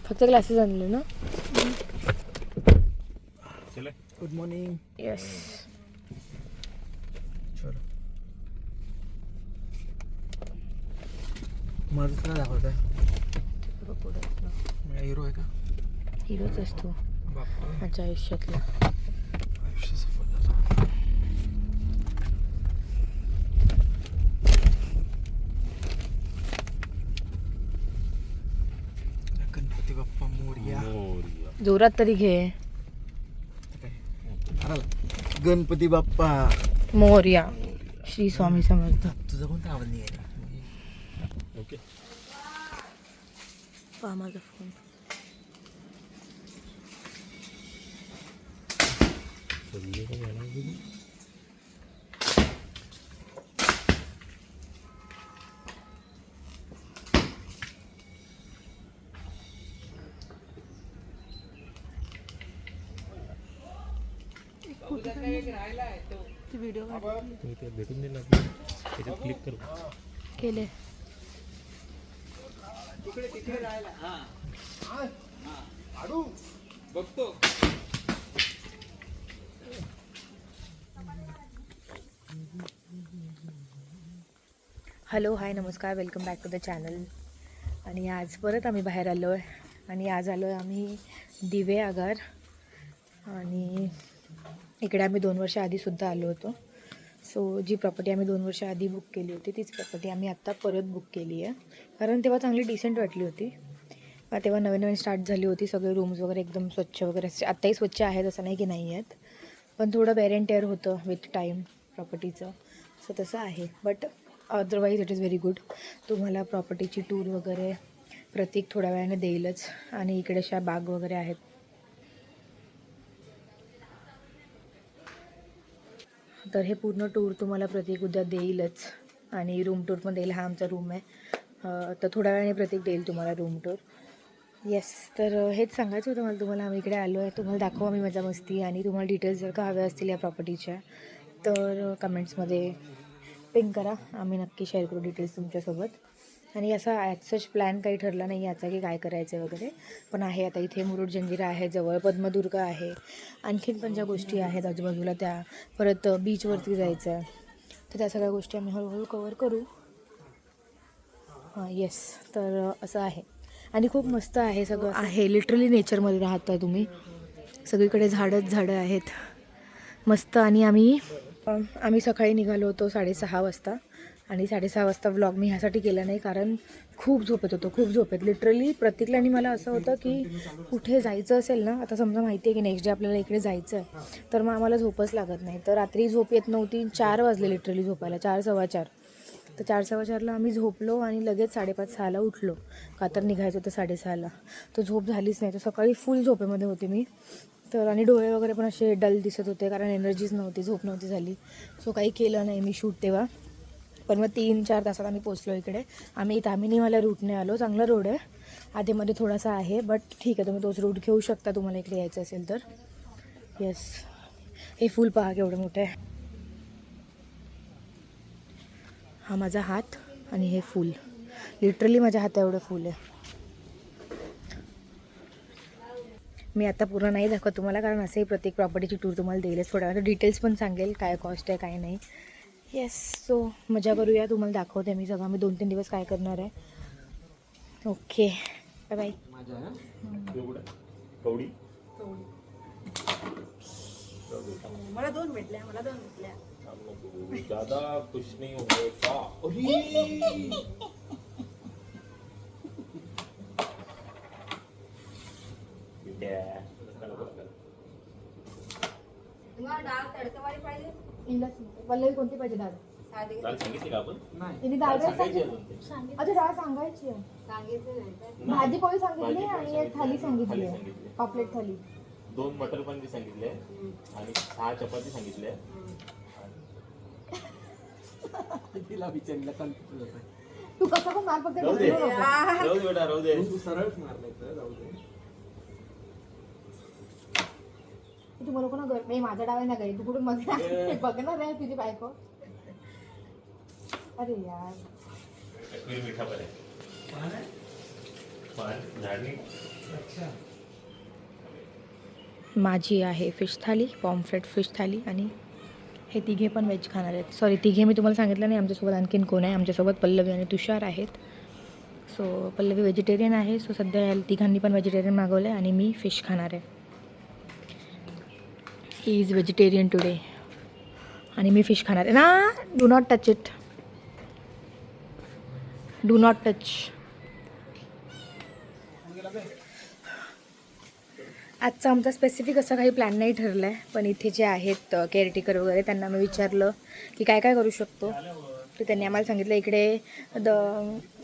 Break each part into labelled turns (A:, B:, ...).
A: फक्त ग्लासेस आणले ना.
B: Good morning.
A: येस.
B: चलो माझं काय दाखवत आहे? हिरो आहे का?
A: हिरोच असतो
B: बापरे,
A: माझ्या आयुष्यातला.
B: आयुष्य सफल झालं. गणपती बाप्पा मोरया.
A: जोरात तरी घे.
B: गणपती बाप्पा
A: मोरया. श्री स्वामी समर्थ.
B: तुझा कोणता आवाज नाही आहे?
C: ओके.
A: पहा माझा फोन. व्हिडिओ
C: तुम्ही ते भेटून दिला त्याच्यात क्लिक करू.
A: केले.
C: बघतो.
A: हॅलो, हाय, नमस्कार, welcome back to the channel. आणि आज परत आम्ही बाहेर आलो आहे. आणि आज आलो आहे आम्ही दिवे आगार. आणि इकडे आम्ही 2 वर्ष आधीसुद्धा आलो होतो. सो जी प्रॉपर्टी आम्ही 2 वर्ष आधी बुक केली होती तीच प्रॉपर्टी आम्ही आत्ता परत बुक केली आहे. कारण तेव्हा चांगली डिसेंट वाटली होती. तेव्हा नवीन स्टार्ट झाली होती. सगळे रूम्स वगैरे एकदम स्वच्छ वगैरे. आत्ताही स्वच्छ आहेत असं नाही की नाही आहेत, पण थोडं वेअर अँड टेअर होतं विथ टाईम प्रॉपर्टीचं. सो तसं आहे. But otherwise it is very good. तुम्हाला प्रॉपर्टीची टूर वगैरे प्रतीक थोड्या वेळाने देईलच. आणि इकडे अशा बाग वगैरे आहेत. तर हे पूर्ण टूर तुम्हाला प्रतीक उद्या देईलच. आणि रूम टूर पण देईल. हा आमचा रूम आहे. तर थोड्या वेळाने प्रतीक देईल तुम्हाला रूम टूर. येस. तर हेच सांगायचं होतं तुम्हाला. आम्ही इकडे आलो आहे. तुम्हाला दाखवू आम्ही मजा मस्ती. आणि तुम्हाला डिटेल्स जर का हव्या असतील या प्रॉपर्टीच्या तर कमेंट्समध्ये पिंग करा. आम्ही नक्की शेअर करू डिटेल्स तुमच्यासोबत. आणि असा ॲज सच प्लॅन काही ठरला नाही याचा की काय करायचं आहे वगैरे. पण आहे आता इथे मुरुड जंजिरा आहे जवळ, पद्मदुर्ग आहे, आणखीन पण ज्या गोष्टी आहेत आजूबाजूला त्या. परत बीचवरती जायचं आहे. तर त्या सगळ्या गोष्टी आम्ही हळूहळू कवर करू. हां, येस. तर असं आहे. आणि खूप मस्त आहे सगळं. आहे लिटरली नेचरमध्ये राहता तुम्ही. सगळीकडे झाडंच झाडं आहेत मस्त. आणि आम्ही सकाळी निघालो होतो 6:30 वाजता. आणि 6:30 वाजता व्लॉग मी ह्यासाठी केला नाही कारण खूप झोपेत होतो. खूप झोपेत लिटरली. प्रतीकला आणि मला असं होतं की कुठे जायचं असेल ना, आता समजा माहिती आहे की नेक्स्ट डे आपल्याला इकडे जायचं आहे, तर मग आम्हाला झोपच लागत नाही. तर रात्री झोप येत नव्हती. 4 वाजले लिटरली झोपायला. 4, 4:15. तर 4, 4:15ला आम्ही झोपलो आणि लगेच 5:30, 6ला उठलो. का तर निघायचं होतं 6:30ला. तर झोप झालीच नाही. तर सकाळी फुल झोपेमध्ये होते मी. तर आणि डोळे वगैरे पण असे डल दिसत होते कारण एनर्जीच नव्हती, झोप नव्हती झाली. सो काही केलं नाही मी शूट तेव्हा. पण मग 3-4 तासात आम्ही पोचलो इकडे. आम्ही तामिनीवाल्या रूटने आलो. चांगला रोड आहे. आधीमध्ये थोडासा आहे बट ठीक आहे. तुम्ही तोच रूट घेऊ शकता तुम्हाला इकडे यायचं असेल तर. येस. हे फूल पहा केवढं मोठं आहे. हा माझा हात आणि हे फूल लिटरली माझ्या हाता एवढं फूल आहे. मी आता पूर्ण नाही दाखवत तुम्हाला कारण असंही प्रत्येक प्रॉपर्टीची टूर तुम्हाला देईलच. थोड्या वेळा डिटेल्स पण सांगेल काय कॉस्ट आहे काय नाही. येस. सो मजा करूया. तुम्हाला दाखवते मी सगळं. आम्ही 2-3 दिवस काय करणार आहे. Okay, bye bye.
B: मला 2 भेटल्या.
C: ज्यादा खुश नहीं होंगे का.
D: तुम्हाला डाळ तडकावाली पाहिजे?
A: पल्लवी कोणती पाहिजे डाळ?
C: काल सांगितली का आपण?
A: तिने डाळ
C: सांगायची
A: सांगितली. अच्छा, डाळ सांगायची आहे.
D: सांगितलं नाही तर
A: भाजी पोळी सांगितली आणि एक थाली सांगितली आहे. पापलेट थाली.
C: 2 मटर पनीर सांगितले आणि 6 चपाती सांगितले.
B: तिला विचारलं कन्फ्युज होतं.
A: तू कसं पण मार फक्त
C: राहू दे बेटा, राहू दे.
B: तू सरळच मारलाय तर जाऊ दे.
A: तुम्हाला कोणा घर नाही. माझा डाव आहे ना घरी. तू कुठून मध्ये बघणार आहे तुझी बायको. अरे यार,
C: मीठा पण आहे. झाडणी
A: माझी आहे फिश थाली, पॉम्फ्रेट फिश थाली आणि हे तिघे पण व्हेज खाणार आहेत. सॉरी, तिघे मी तुम्हाला सांगितलं नाही. आमच्यासोबत आणखीन कोण आहे? आमच्यासोबत पल्लवी आणि तुषार आहेत. सो पल्लवी व्हेजिटेरियन आहे. सो सध्या या तिघांनी पण व्हेजिटेरियन मागवलं आहे आणि मी फिश खाणार आहे. ही इज व्हेजिटेरियन टुडे आणि मी फिश खाणार आहे ना. Do not touch it, do not touch. आजचा आमचा स्पेसिफिक असं काही प्लॅन नाही ठरला आहे, पण इथे जे आहेत केअरटेकर वगैरे त्यांना मी विचारलं की काय काय करू शकतो. तर त्यांनी आम्हाला सांगितलं इकडे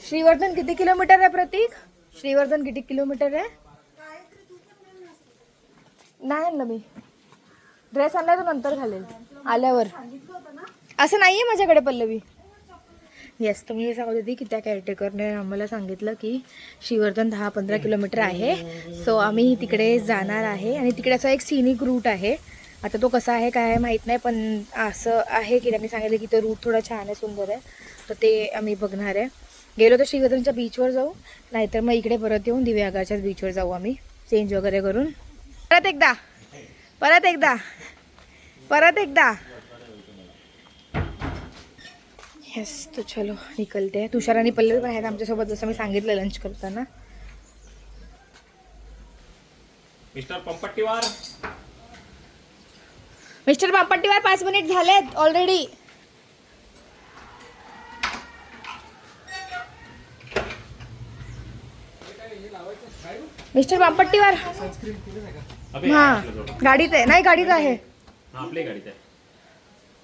A: श्रीवर्धन किती किलोमीटर आहे प्रतीक? श्रीवर्धन किती किलोमीटर आहे? नाही आणलं मी. ड्रेस आणला तर नंतर घालेल आल्यावर. असं नाही आहे माझ्याकडे पल्लवी. येस, तर मी हे सांगत होती की त्या केअरटेकरने आम्हाला सांगितलं की श्रीवर्धन 10-15 किलोमीटर आहे. सो आम्ही तिकडे जाणार आहे आणि तिकडे असा एक सिनिक रूट आहे. आता तो कसा आहे काय माहीत नाही, पण असं आहे की त्यांनी सांगितलं की तो रूट थोडा छान आहे, सुंदर आहे. तर ते आम्ही बघणार आहे. गेलो तर श्रीवर्धनच्या बीचवर जाऊ, नाहीतर मग इकडे परत येऊन दिव्यागारच्याच बीचवर जाऊ आम्ही, चेंज वगैरे करून. परत एकदा परत एकदा परत एकदा येस. तो चलो निकलते हैं. तुषार आणि पल्लवी पण आहेत आमच्यासोबत, जसं मी सांगितलं लंच करताना.
C: मिस्टर पंपट्टीवार
A: मिस्टर पापट्टीवार 5 मिनिट झालेत ऑलरेडी. मिस्टर पापट्टीवार हां गाडीत आहे. नाही गाडीत आहे.
C: आपल्या गाडीत आहे.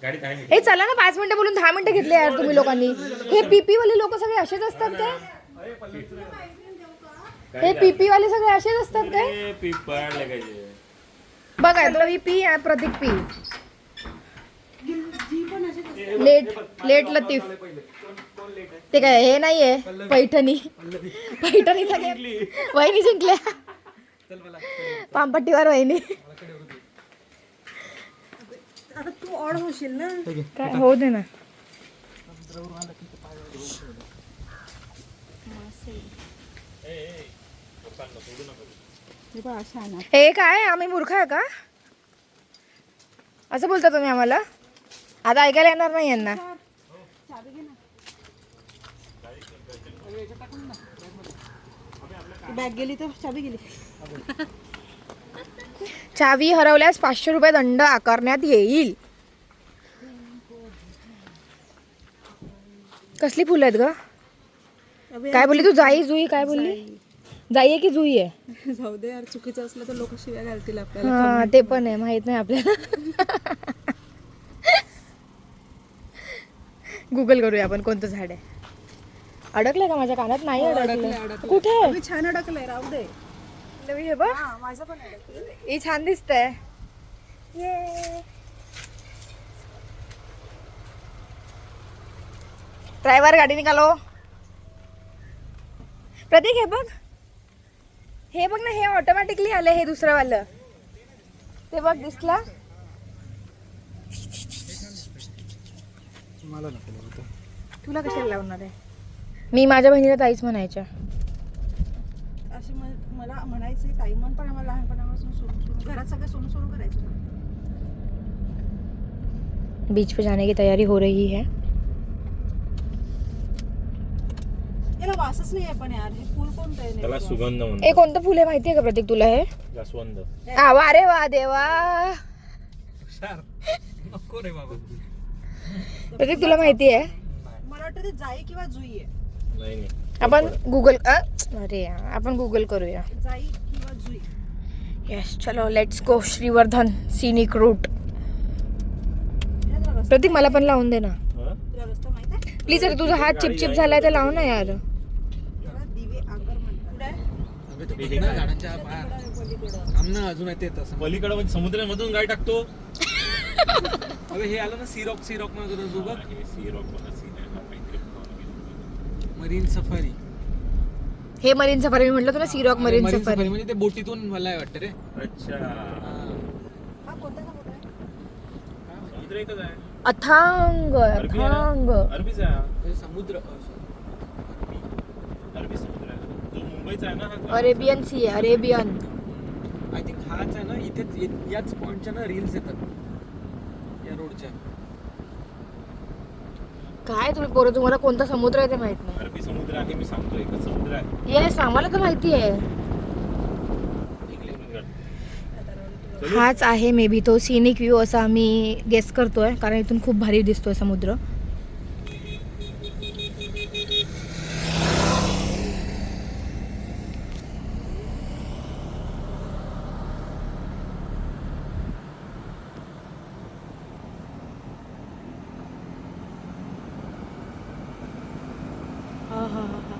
C: गाडीत आहे.
A: हे चला ना, 5 मिनिटं बोलून 10 मिनिटं घेतले यार तुम्ही लोकांनी. हे पीपी वाले लोक सगळे असेच असतात काय? हे पीपी वाले सगळे असेच असतात काय?
C: पिपळ लागायचे.
A: बघा पल्लवी पी आणि प्रतीक पी. लेट लतीफ ते काय हे नाहीये पैठणी. पैठणी सगळे वहिनी जिंकल्या. पामपट्टीवर वहिनी.
B: आता तू ऑड होशील ना.
A: काय होऊ दे ना. हे काय आम्ही मूर्ख आहे का असं बोलता तुम्ही आम्हाला? आता ऐकायला येणार नाही यांना.
B: बॅग गेली तर चाबी गेली.
A: चावी हरवल्यास 500 रुपये दंड आकारण्यात येईल. कसली फुलं आहेत ग? काय बोलली तू? जाई जुई काय बोलली? जाई आहे की जुई आहे?
B: जाऊ दे यार, चुकीचं असलं तर लोक शिव्या घालतील आपल्याला.
A: हा ते पण आहे, माहित नाही आपल्याला. गुगल करूया आपण कोणतं झाड आहे. अडकलंय का माझ्या कानात? नाही अडकलं. कुठे?
B: छान अडकलंय, राहू दे.
A: नवी हे बघ,
B: माझं पण अडकलंय.
A: हे छान दिसतंय. ड्रायव्हर गाडी निघालो. प्रतीक हे बघ, हे बघ ना, हे ऑटोमॅटिकली आलं. हे दुसरं वालं ते बघ दिसला. तुला कशाला लावणार आहे? मी माझ्या बहिणीला ताईच म्हणायच्या.
B: असे मला म्हणायचे ताई मन, पण आम्हाला लहानपणापासून सोडून घरात सगळं सोडून करायचं ना.
A: बीच पे जाने की तैयारी हो रही है.
B: याला वासच नाही आहे पण यार. हे फुल कोणतं आहे?
C: त्याला सुगंध म्हणतात.
A: हे कोणतं फुल आहे माहिती आहे का प्रतीक तुला? हे
C: जास्वंद.
A: वा रे वा देवा.
B: नको रे बाबा.
A: प्रतीक तुला माहिती आहे?
B: मला वाटतं ते जाई किंवा जुई आहे.
C: नाही नाही.
A: आपण गुगल अरे आपण गुगल करूया.
B: जाई किंवा जुई.
A: येस चलो let's go. Shrivardhan scenic route. Prateek मला पण लावून दे ना
B: तुला रस्ता माहित आहे?
A: प्लीज. अरे तुझा हात चिपचिप झालाय तर लाव ना यार.
B: त्याला दिवे आगर म्हणतात.
E: अजून येते तसं.
C: पलीकडे म्हणजे समुद्रामधून गाय टाकतो.
E: अबे हे आलं ना सीरॉक म्हणतो बघ. Marine safari.
A: हे मरीन सफारी मी म्हटलं तुला. सीरॉक मरीन सफारी
E: म्हणजे ते बोटीतून मला वाटतं रे.
C: अच्छा.
B: हा कोणता समुद्र आहे?
C: समुद्र एकच आहे.
A: अथांग
C: अरबी आहे ना?
A: अथांग.
C: अरबीच आहे.
E: हे समुद्र
C: अरबी समुद्र आहे. जो मुंबई
E: मुंबईचा आहे ना हा.
A: अरेबियन सी आहे, अरेबियन.
E: आय थिंक हाच आहे ना, इथे याच पॉइंटच्या ना रील्स येतात या रोडच्या.
A: काय तुम्ही पोरं, तुम्हाला कोणता समुद्र आहे ते माहित नाही.
E: अरबी समुद्र आहे, मी सांगतो एकच समुद्र आहे.
A: येस, आम्हाला तर माहिती आहे. हाच आहे मे बी तो सिनिक व्ह्यू असा आम्ही गेस करतोय, कारण इथून खूप भारी दिसतोय समुद्र. हा हा हा हा.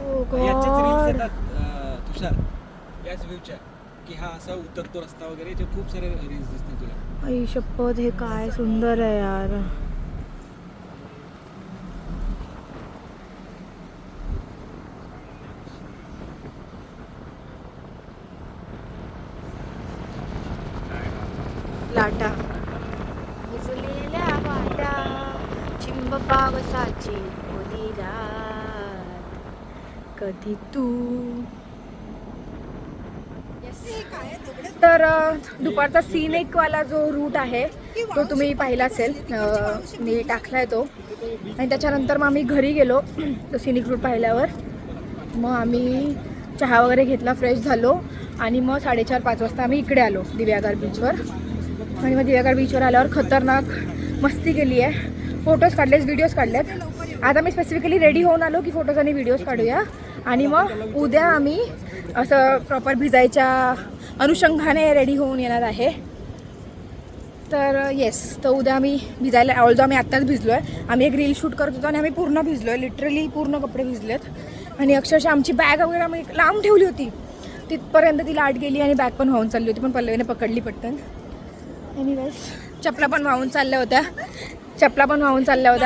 A: Oh
E: याचेच रील्स
A: God.
E: येतात तुषार, याच व्ह्यूच्या, की हा असा उतरतो रस्ता वगैरे, याचे खूप सारे रील्स दिसतील तुला.
A: आई शपथ, हे काय सुंदर आहे यार. लाटा भिजलेल्या वाटा, चिंब पावसाची ओली रात, कधी तू. तर दुपारचा सीन एक वाला जो रूट आहे तो तुम्ही पाहिला असेल, मी टाकलाय तो. आणि त्याच्यानंतर मग आम्ही घरी गेलो तो सिनिक रूट पाहिल्यावर. मग आम्ही चहा वगैरे घेतला, फ्रेश झालो आणि मग 4:30-5 वाजता आम्ही इकडे आलो दिव्यागार बीचवर. आणि मग दिव्यागार बीचवर आल्यावर खतरनाक मस्ती केली आहे, फोटोज काढलेत, व्हिडिओज काढलेत. आता मी स्पेसिफिकली रेडी होऊन आलो की फोटोज आणि व्हिडिओज काढूया. आणि मग उद्या आम्ही असं प्रॉपर भिजायच्या अनुषंगाने रेडी होऊन येणार आहे. तर येस, तर उद्या आम्ही भिजायला, ऑल्दो आम्ही आत्ताच भिजलो आहे. आम्ही एक रील शूट करत होतो आणि आम्ही पूर्ण भिजलो आहे, लिटरली पूर्ण कपडे भिजलेत. आणि अक्षरशः आमची बॅग वगैरे आम्ही लांब ठेवली होती, तिथपर्यंत ती लाट गेली आणि बॅग पण वाहून चालली होती, पण पल्लवीने पकडली पटकन. एनिवेज, चपला पण वाहून चालल्या होत्या,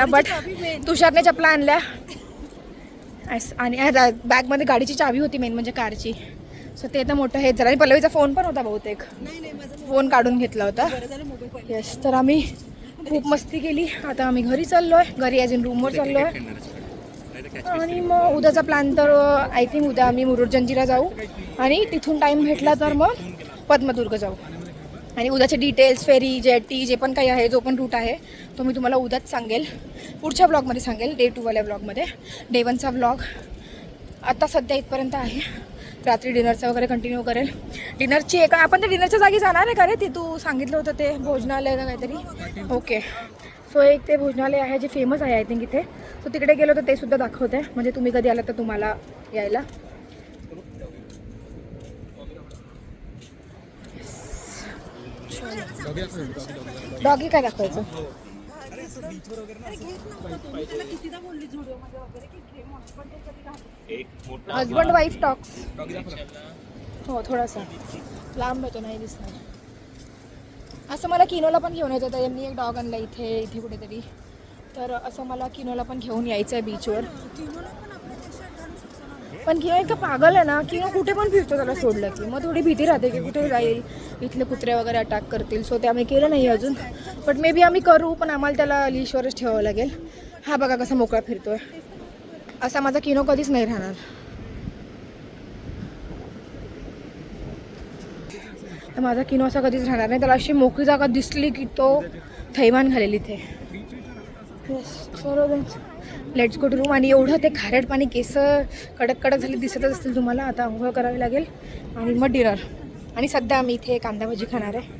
A: बट तुषारने चपला आणल्या. आणि बॅगमध्ये गाडीची चावी होती मेन म्हणजे कारची, सो ते तर मोठं हेच झालं. आणि पल्लवीचा फोन पण होता बहुतेक, फोन काढून घेतला होता. येस, तर आम्ही खूप मस्ती केली. आता आम्ही घरी चाललो आहे, घरी ॲज इन रूमवर चाललो आहे. आणि मग उद्याचा प्लॅन तर आय थिंक उद्या आम्ही मुरुड जंजिरा जाऊ आणि तिथून टाईम भेटला तर मग पद्मदुर्ग जाऊ. आणि उद्याचे डिटेल्स, फेरी, जेटी, जे पण काही आहे, जो पण रूट आहे तो मी तुम्हाला उद्याच सांगेल, पुढच्या ब्लॉगमध्ये सांगेल, डे 2 वाल्या ब्लॉगमध्ये. डे 1चा ब्लॉग आता सध्या इथपर्यंत आहे. रात्री डिनरचं वगैरे कंटिन्यू करेल. डिनरची आपण तर डिनरच्या जागी जाणार आहे का रे, ते तू सांगितलं होतं ते भोजनालय का काहीतरी. ओके, सो एक ते भोजनालय आहे जे फेमस आहे आय थिंक इथे. सो तिकडे गेलो तर ते सुद्धा दाखवते, म्हणजे तुम्ही कधी आला तर तुम्हाला यायला. डॉगी काय दाखवायचं? Husband wife talks. हो, थोडासा लांब येतो, नाही दिसणार. असं मला किनोला पण घेऊन यायचं होतं, यांनी एक डॉग आणला इथे कुठेतरी. तर असं मला किनोला पण घेऊन यायचं आहे बीचवर. पण किनो इतका पागल आहे ना, किनो कुठे पण फिरतो त्याला सोडलं की. मग थोडी भीती राहते की कुठे जाईल, इथले कुत्रे वगैरे अटॅक करतील. सो ते आम्ही केलं नाही अजून, बट मे बी आम्ही करू. पण आम्हाला त्याला लीशवरच ठेवावं लागेल. हा बघा कसा मोकळा फिरतोय. असा माझा किनो कधीच नाही राहणार. तर माझा किनो असा कधीच राहणार नाही. त्याला अशी मोकळी जागा दिसली की तो थैमान घालेल इथे. Let's go to room. आणि एवढं ते खारट पाणी, केस कडक कडक झाले दिसतच असतील तुम्हाला. आता आंघोळ करावी लागेल आणि मग डिनर. आणि सध्या आम्ही इथे कांदा भजी खाणार आहे.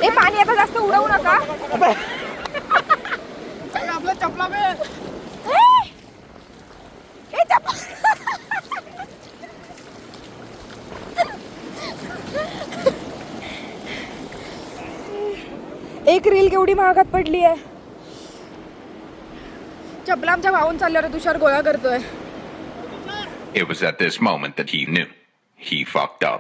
A: हे पाणी आता जास्त उडवू नका. आपला चपला एक रील केवढी महागात पडली आहे. चपला आमच्या वाहून चालल्यावर तुषार गोळा करतोय.
F: It was at this moment that he knew he fucked up.